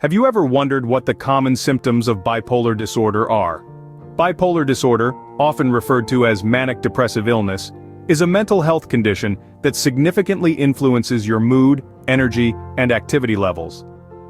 Have you ever wondered what the common symptoms of bipolar disorder are? Bipolar disorder, often referred to as manic depressive illness, is a mental health condition that significantly influences your mood, energy, and activity levels.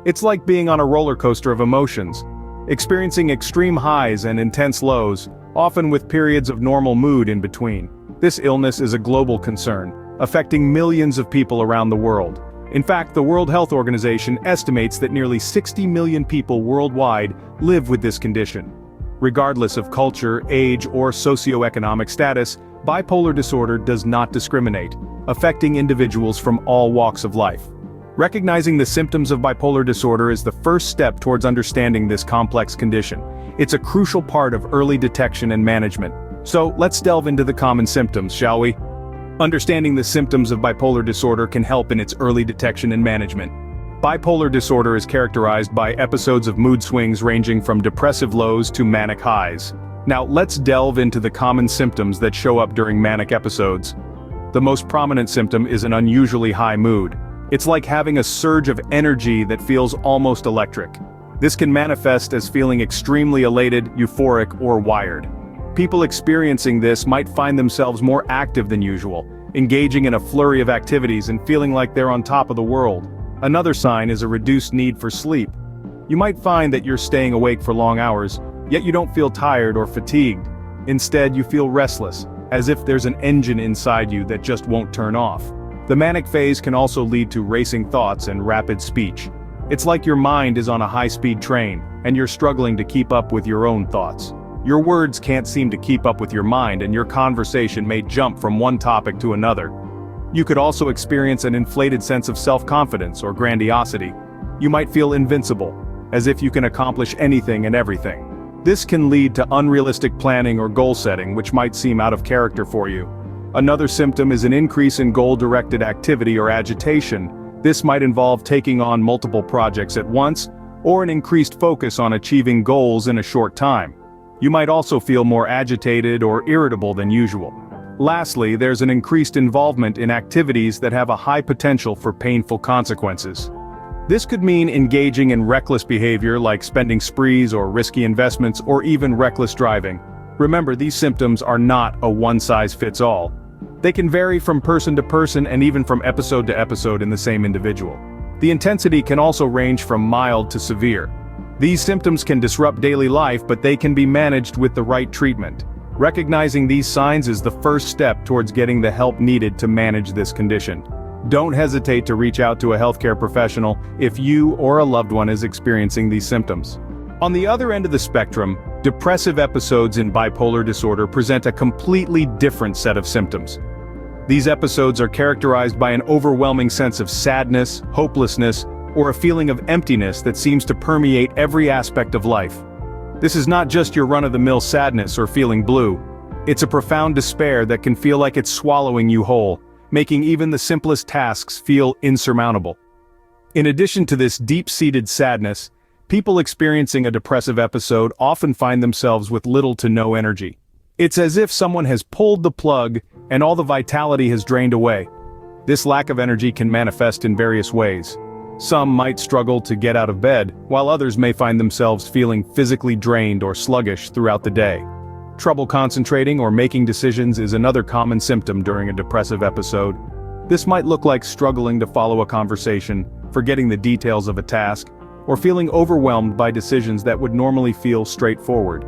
It's like being on a roller coaster of emotions, experiencing extreme highs and intense lows, often with periods of normal mood in between. This illness is a global concern, affecting millions of people around the world. In fact, the World Health Organization estimates that nearly 60 million people worldwide live with this condition. Regardless of culture, age, or socioeconomic status, bipolar disorder does not discriminate, affecting individuals from all walks of life. Recognizing the symptoms of bipolar disorder is the first step towards understanding this complex condition. It's a crucial part of early detection and management. So, let's delve into the common symptoms, shall we? Understanding the symptoms of bipolar disorder can help in its early detection and management. Bipolar disorder is characterized by episodes of mood swings ranging from depressive lows to manic highs. Now, let's delve into the common symptoms that show up during manic episodes. The most prominent symptom is an unusually high mood. It's like having a surge of energy that feels almost electric. This can manifest as feeling extremely elated, euphoric, or wired. People experiencing this might find themselves more active than usual, engaging in a flurry of activities and feeling like they're on top of the world. Another sign is a reduced need for sleep. You might find that you're staying awake for long hours, yet you don't feel tired or fatigued. Instead, you feel restless, as if there's an engine inside you that just won't turn off. The manic phase can also lead to racing thoughts and rapid speech. It's like your mind is on a high-speed train, and you're struggling to keep up with your own thoughts. Your words can't seem to keep up with your mind, and your conversation may jump from one topic to another. You could also experience an inflated sense of self-confidence or grandiosity. You might feel invincible, as if you can accomplish anything and everything. This can lead to unrealistic planning or goal setting, which might seem out of character for you. Another symptom is an increase in goal-directed activity or agitation. This might involve taking on multiple projects at once, or an increased focus on achieving goals in a short time. You might also feel more agitated or irritable than usual. Lastly, there's an increased involvement in activities that have a high potential for painful consequences. This could mean engaging in reckless behavior like spending sprees or risky investments or even reckless driving. Remember, these symptoms are not a one-size-fits-all. They can vary from person to person and even from episode to episode in the same individual. The intensity can also range from mild to severe. These symptoms can disrupt daily life, but they can be managed with the right treatment. Recognizing these signs is the first step towards getting the help needed to manage this condition. Don't hesitate to reach out to a healthcare professional if you or a loved one is experiencing these symptoms. On the other end of the spectrum, depressive episodes in bipolar disorder present a completely different set of symptoms. These episodes are characterized by an overwhelming sense of sadness, hopelessness, or a feeling of emptiness that seems to permeate every aspect of life. This is not just your run-of-the-mill sadness or feeling blue. It's a profound despair that can feel like it's swallowing you whole, making even the simplest tasks feel insurmountable. In addition to this deep-seated sadness, people experiencing a depressive episode often find themselves with little to no energy. It's as if someone has pulled the plug and all the vitality has drained away. This lack of energy can manifest in various ways. Some might struggle to get out of bed, while others may find themselves feeling physically drained or sluggish throughout the day. Trouble concentrating or making decisions is another common symptom during a depressive episode. This might look like struggling to follow a conversation, forgetting the details of a task, or feeling overwhelmed by decisions that would normally feel straightforward.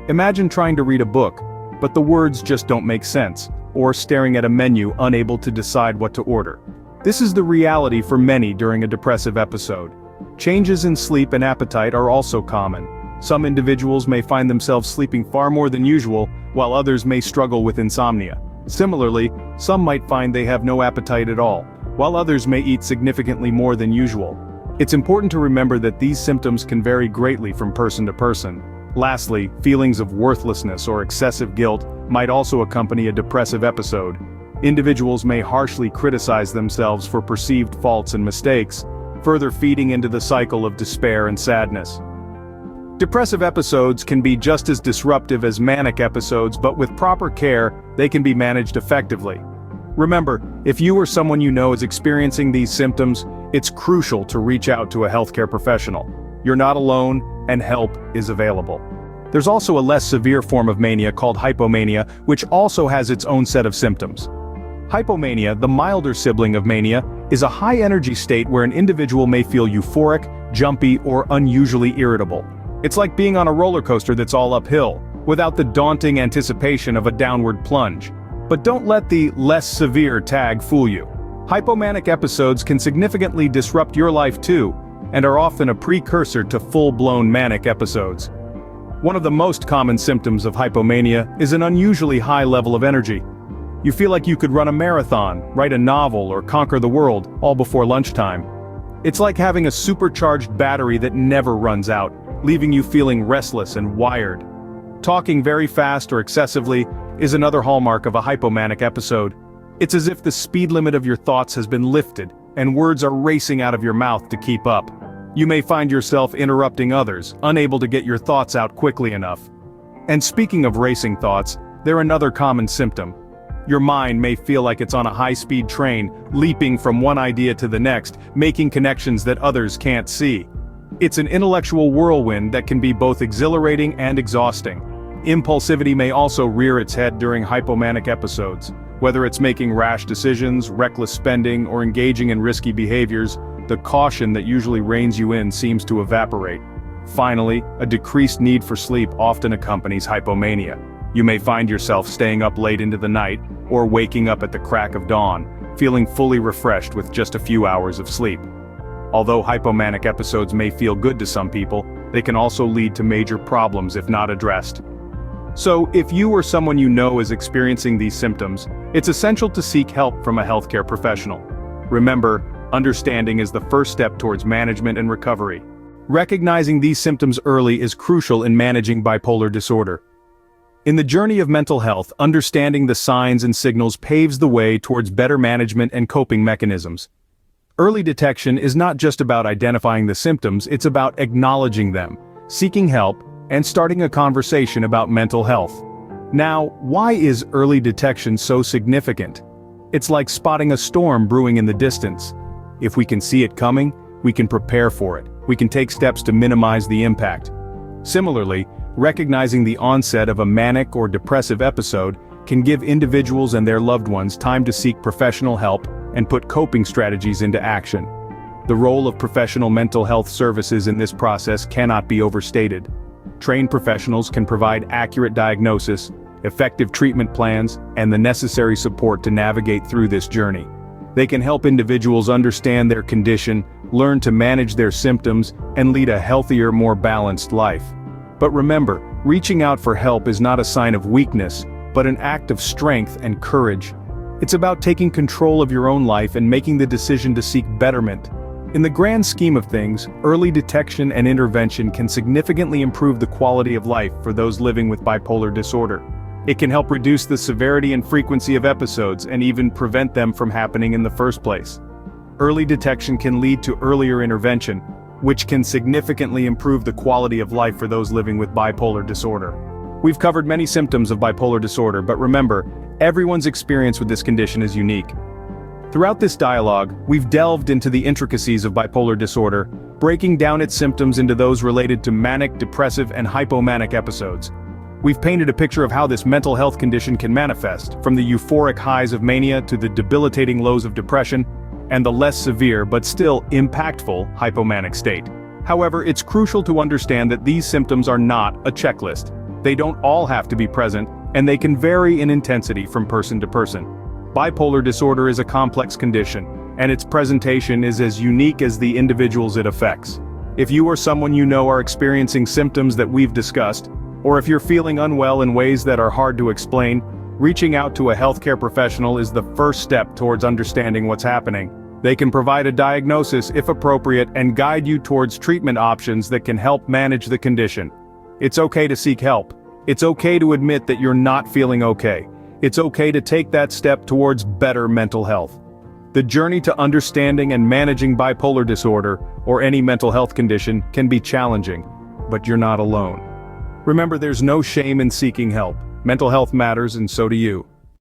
Imagine trying to read a book, but the words just don't make sense, or staring at a menu unable to decide what to order. This is the reality for many during a depressive episode. Changes in sleep and appetite are also common. Some individuals may find themselves sleeping far more than usual, while others may struggle with insomnia. Similarly, some might find they have no appetite at all, while others may eat significantly more than usual. It's important to remember that these symptoms can vary greatly from person to person. Lastly, feelings of worthlessness or excessive guilt might also accompany a depressive episode. Individuals may harshly criticize themselves for perceived faults and mistakes, further feeding into the cycle of despair and sadness. Depressive episodes can be just as disruptive as manic episodes, but with proper care, they can be managed effectively. Remember, if you or someone you know is experiencing these symptoms, it's crucial to reach out to a healthcare professional. you're not alone, and help is available. There's also a less severe form of mania called hypomania, which also has its own set of symptoms. Hypomania, the milder sibling of mania, is a high-energy state where an individual may feel euphoric, jumpy, or unusually irritable. It's like being on a roller coaster that's all uphill, without the daunting anticipation of a downward plunge. But don't let the less severe tag fool you. Hypomanic episodes can significantly disrupt your life too, and are often a precursor to full-blown manic episodes. One of the most common symptoms of hypomania is an unusually high level of energy. You feel like you could run a marathon, write a novel, or conquer the world, all before lunchtime. It's like having a supercharged battery that never runs out, leaving you feeling restless and wired. Talking very fast or excessively is another hallmark of a hypomanic episode. It's as if the speed limit of your thoughts has been lifted, and words are racing out of your mouth to keep up. You may find yourself interrupting others, unable to get your thoughts out quickly enough. And speaking of racing thoughts, they're another common symptom. Your mind may feel like it's on a high-speed train, leaping from one idea to the next, making connections that others can't see. It's an intellectual whirlwind that can be both exhilarating and exhausting. Impulsivity may also rear its head during hypomanic episodes. Whether it's making rash decisions, reckless spending, or engaging in risky behaviors, the caution that usually reins you in seems to evaporate. Finally, a decreased need for sleep often accompanies hypomania. You may find yourself staying up late into the night, or waking up at the crack of dawn, feeling fully refreshed with just a few hours of sleep. Although hypomanic episodes may feel good to some people, they can also lead to major problems if not addressed. So, if you or someone you know is experiencing these symptoms, it's essential to seek help from a healthcare professional. Remember, understanding is the first step towards management and recovery. Recognizing these symptoms early is crucial in managing bipolar disorder. In the journey of mental health, understanding the signs and signals paves the way towards better management and coping mechanisms. Early detection is not just about identifying the symptoms, it's about acknowledging them, seeking help, and starting a conversation about mental health. Now, why is early detection so significant? It's like spotting a storm brewing in the distance. If we can see it coming, we can prepare for it. We can take steps to minimize the impact. Similarly, recognizing the onset of a manic or depressive episode can give individuals and their loved ones time to seek professional help and put coping strategies into action. The role of professional mental health services in this process cannot be overstated. Trained professionals can provide accurate diagnosis, effective treatment plans, and the necessary support to navigate through this journey. They can help individuals understand their condition, learn to manage their symptoms, and lead a healthier, more balanced life. But remember, reaching out for help is not a sign of weakness, but an act of strength and courage. It's about taking control of your own life and making the decision to seek betterment. In the grand scheme of things, early detection and intervention can significantly improve the quality of life for those living with bipolar disorder. It can help reduce the severity and frequency of episodes and even prevent them from happening in the first place. Early detection can lead to earlier intervention, which can significantly improve the quality of life for those living with bipolar disorder. We've covered many symptoms of bipolar disorder, but remember, everyone's experience with this condition is unique. Throughout this dialogue, we've delved into the intricacies of bipolar disorder, breaking down its symptoms into those related to manic, depressive, and hypomanic episodes. We've painted a picture of how this mental health condition can manifest, from the euphoric highs of mania to the debilitating lows of depression, and the less severe but still impactful hypomanic state. However, it's crucial to understand that these symptoms are not a checklist. They don't all have to be present, and they can vary in intensity from person to person. Bipolar disorder is a complex condition, and its presentation is as unique as the individuals it affects. If you or someone you know are experiencing symptoms that we've discussed, or if you're feeling unwell in ways that are hard to explain, reaching out to a healthcare professional is the first step towards understanding what's happening. They can provide a diagnosis if appropriate and guide you towards treatment options that can help manage the condition. It's okay to seek help. It's okay to admit that you're not feeling okay. It's okay to take that step towards better mental health. The journey to understanding and managing bipolar disorder, or any mental health condition, can be challenging, but you're not alone. Remember, there's no shame in seeking help. Mental health matters, and so do you.